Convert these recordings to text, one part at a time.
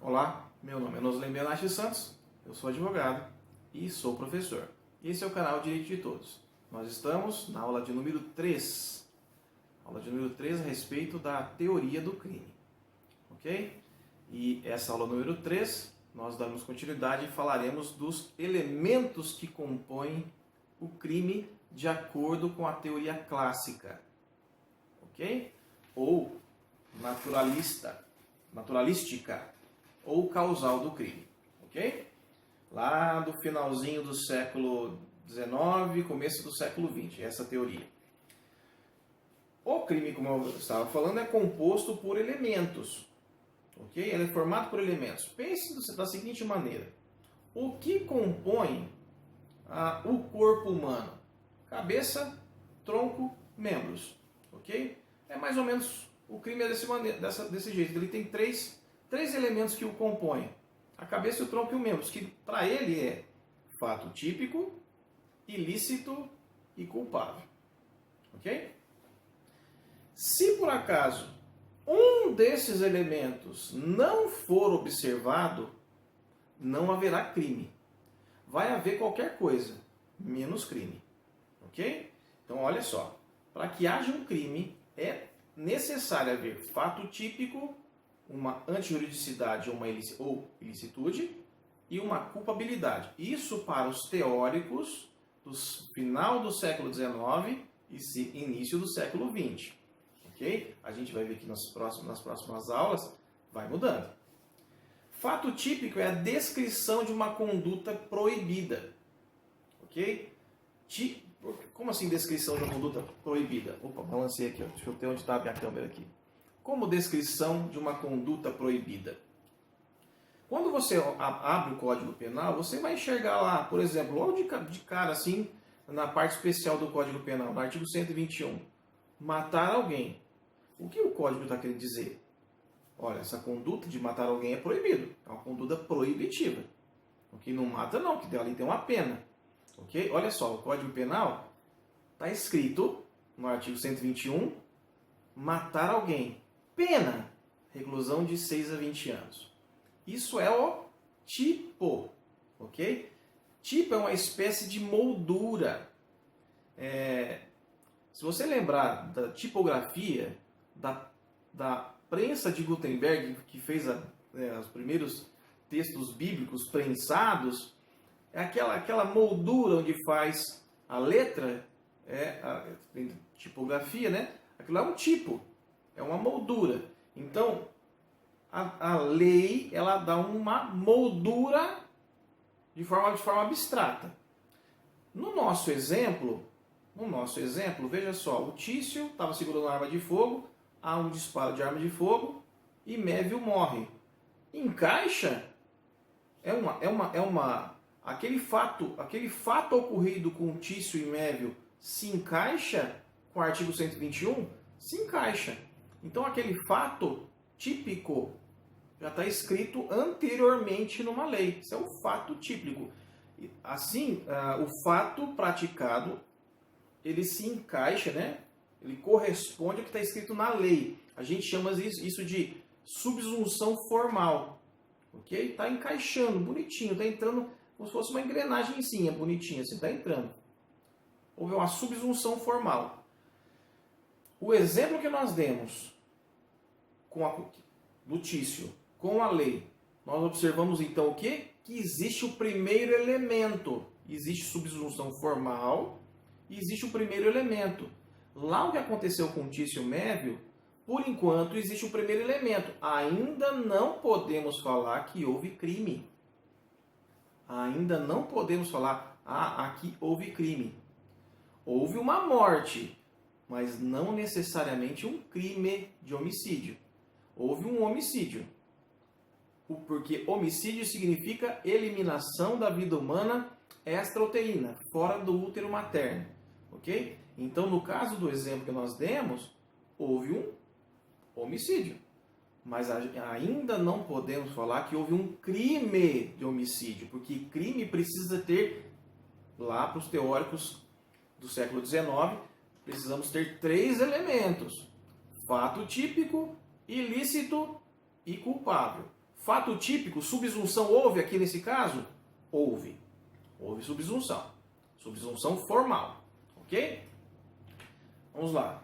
Olá, meu nome é Noslen Benache Santos, eu sou advogado e sou professor. Esse é o canal Direito de Todos. Nós estamos na aula de número 3. Aula de número 3 a respeito da teoria do crime. Ok? E essa aula número 3, nós damos continuidade e falaremos dos elementos que compõem o crime de acordo com a teoria clássica. Ok? Ou naturalística, ou causal do crime, ok? Lá do finalzinho do século XIX, começo do século XX, essa teoria. O crime, como eu estava falando, é composto por elementos, ok? Ele é formado por elementos. Pense da seguinte maneira: o que compõe o corpo humano? Cabeça, tronco, membros, ok? É mais ou menos, o crime é desse jeito. Ele tem três elementos que o compõem: a cabeça, o tronco e o membros, que para ele é fato típico, ilícito e culpável. Ok? Se por acaso um desses elementos não for observado, não haverá crime. Vai haver qualquer coisa, menos crime. Ok? Então olha só, para que haja um crime é necessário haver fato típico, uma antijuridicidade ou ilicitude e uma culpabilidade. Isso para os teóricos do final do século XIX e início do século XX. Ok? A gente vai ver que nas próximas aulas vai mudando. Fato típico é a descrição de uma conduta proibida. Ok? Como assim descrição de uma conduta proibida? Opa, balancei aqui, ó. Deixa eu ver onde está a minha câmera aqui. Como descrição de uma conduta proibida? Quando você abre o Código Penal, você vai enxergar lá, por exemplo, logo de cara assim, na parte especial do Código Penal, no artigo 121, matar alguém. O que o Código está querendo dizer? Olha, essa conduta de matar alguém é proibido. É uma conduta proibitiva. O que não mata não, que ali tem uma pena. Ok? Olha só, o Código Penal está escrito no artigo 121, matar alguém. Pena, reclusão de 6 a 20 anos. Isso é o tipo, ok? Tipo é uma espécie de moldura. Se você lembrar da tipografia da prensa de Gutenberg, que fez os primeiros textos bíblicos prensados, é aquela moldura onde faz a letra, tipografia, né? Aquilo é um tipo, é uma moldura. Então, a lei, ela dá uma moldura de forma abstrata. No nosso exemplo, veja só, o Tício estava segurando uma arma de fogo, há um disparo de arma de fogo e Mévio morre. Encaixa? Aquele fato ocorrido com Tício e Mévio se encaixa com o artigo 121? Se encaixa. Então aquele fato típico já está escrito anteriormente numa lei. Isso é o fato típico. Assim, o fato praticado, ele se encaixa, né? Ele corresponde ao que está escrito na lei. A gente chama isso de subsunção formal. Ok? Está encaixando, bonitinho, está entrando como se fosse uma engrenagemzinha bonitinha, assim, está entrando. Houve uma subsunção formal. O exemplo que nós demos do Tício com a lei, nós observamos então o quê? Que existe o primeiro elemento. Existe subsunção formal e existe o primeiro elemento. Lá o que aconteceu com Tício e Mévio, por enquanto existe o primeiro elemento. Ainda não podemos falar que houve crime. Ainda não podemos falar, aqui houve crime. Houve uma morte, mas não necessariamente um crime de homicídio. Houve um homicídio. Porque homicídio significa eliminação da vida humana extrauterina, fora do útero materno. Ok? Então, no caso do exemplo que nós demos, houve um homicídio. Mas ainda não podemos falar que houve um crime de homicídio, porque crime precisa ter, lá para os teóricos do século XIX, precisamos ter 3 elementos: fato típico, ilícito e culpável. Fato típico, subsunção houve aqui nesse caso? Houve. Houve subsunção. Subsunção formal. Ok? Vamos lá.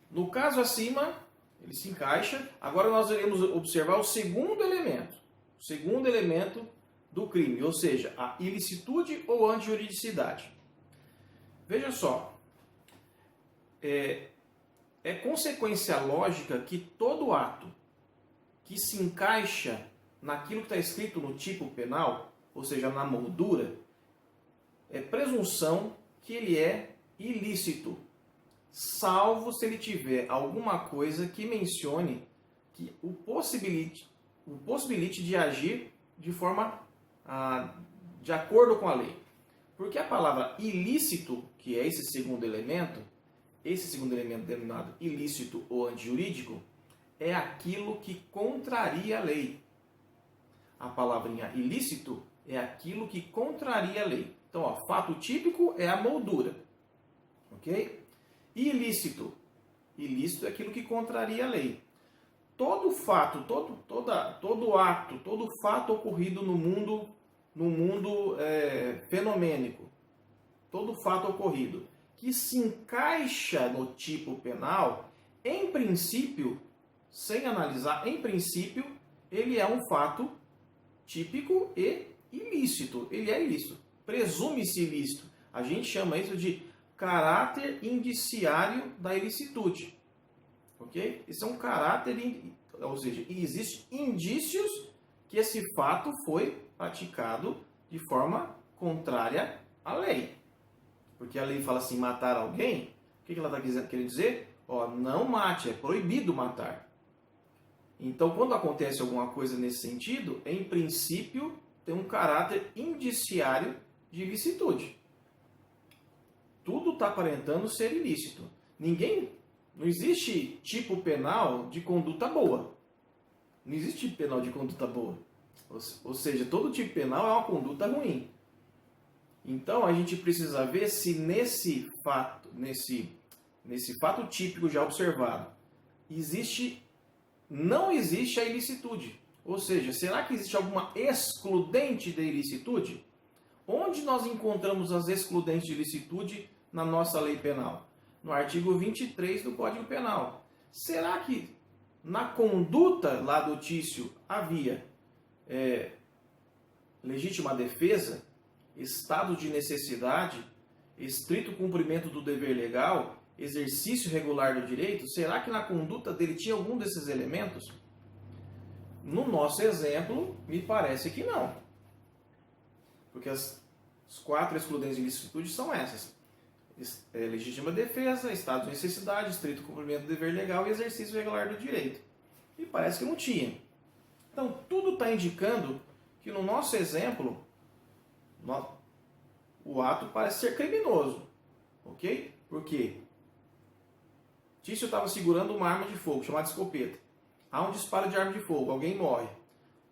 No caso acima, ele se encaixa. Agora nós iremos observar o segundo elemento. O segundo elemento do crime, ou seja, a ilicitude ou antijuridicidade. Veja só. É consequência lógica que todo ato que se encaixa naquilo que está escrito no tipo penal, ou seja, na moldura, é presunção que ele é ilícito, salvo se ele tiver alguma coisa que mencione que o possibilite de agir de forma de acordo com a lei. Porque a palavra ilícito, que é esse segundo elemento denominado ilícito ou antijurídico, é aquilo que contraria a lei. A palavrinha ilícito é aquilo que contraria a lei. Então, ó, fato típico é a moldura. Ok? Ilícito. Ilícito é aquilo que contraria a lei. Todo fato, todo ato, todo fato ocorrido no mundo fenomênico, todo fato ocorrido que se encaixa no tipo penal, em princípio, sem analisar, em princípio, ele é um fato típico e ilícito. Ele é ilícito. Presume-se ilícito. A gente chama isso de caráter indiciário da ilicitude. Ok? Isso é um caráter, ou seja, existem indícios que esse fato foi praticado de forma contrária à lei. Porque a lei fala assim, matar alguém, o que ela está querendo dizer? Ó, não mate, é proibido matar. Então, quando acontece alguma coisa nesse sentido, em princípio, tem um caráter indiciário de ilicitude. Tudo está aparentando ser ilícito. Não existe tipo penal de conduta boa. Não existe tipo penal de conduta boa. Ou seja, todo tipo penal é uma conduta ruim. Então, a gente precisa ver se nesse fato típico já observado, não existe a ilicitude. Ou seja, será que existe alguma excludente da ilicitude? Onde nós encontramos as excludentes de ilicitude na nossa lei penal? No artigo 23 do Código Penal. Será que na conduta lá do Tício havia legítima defesa, estado de necessidade, estrito cumprimento do dever legal, exercício regular do direito? Será que na conduta dele tinha algum desses elementos? No nosso exemplo, me parece que não. Porque as 4 excludentes de ilicitude são essas. Legítima defesa, estado de necessidade, estrito cumprimento do dever legal e exercício regular do direito. E parece que não tinha. Então, tudo está indicando que no nosso exemplo, o ato parece ser criminoso. Ok? Por quê? Tício estava segurando uma arma de fogo, chamada escopeta. Há um disparo de arma de fogo, alguém morre.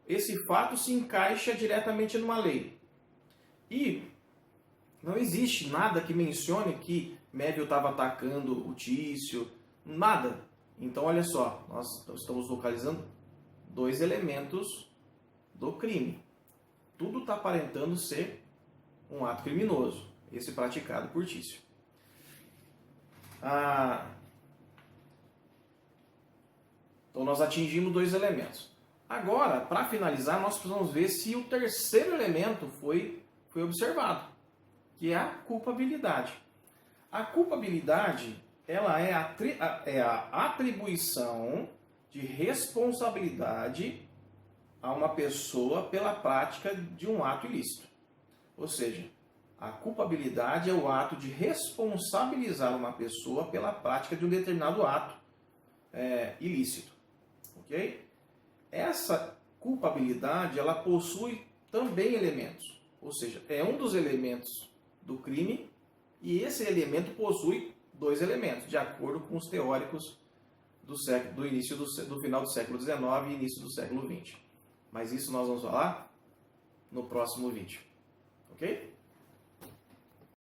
Esse fato se encaixa diretamente numa lei. E não existe nada que mencione que Mévio estava atacando o Tício, nada. Então, olha só, nós estamos localizando 2 elementos do crime. Tudo está aparentando ser um ato criminoso, esse praticado por Tício. Então, nós atingimos 2 elementos. Agora, para finalizar, nós precisamos ver se o terceiro elemento foi observado, que é a culpabilidade. A culpabilidade, ela é a atribuição de responsabilidade a uma pessoa pela prática de um ato ilícito. Ou seja, a culpabilidade é o ato de responsabilizar uma pessoa pela prática de um determinado ato ilícito. Ok? Essa culpabilidade, ela possui também elementos. Ou seja, é um dos elementos do crime e esse elemento possui 2 elementos, de acordo com os teóricos do final do século XIX e início do século XX. Mas isso nós vamos falar no próximo vídeo. Ok?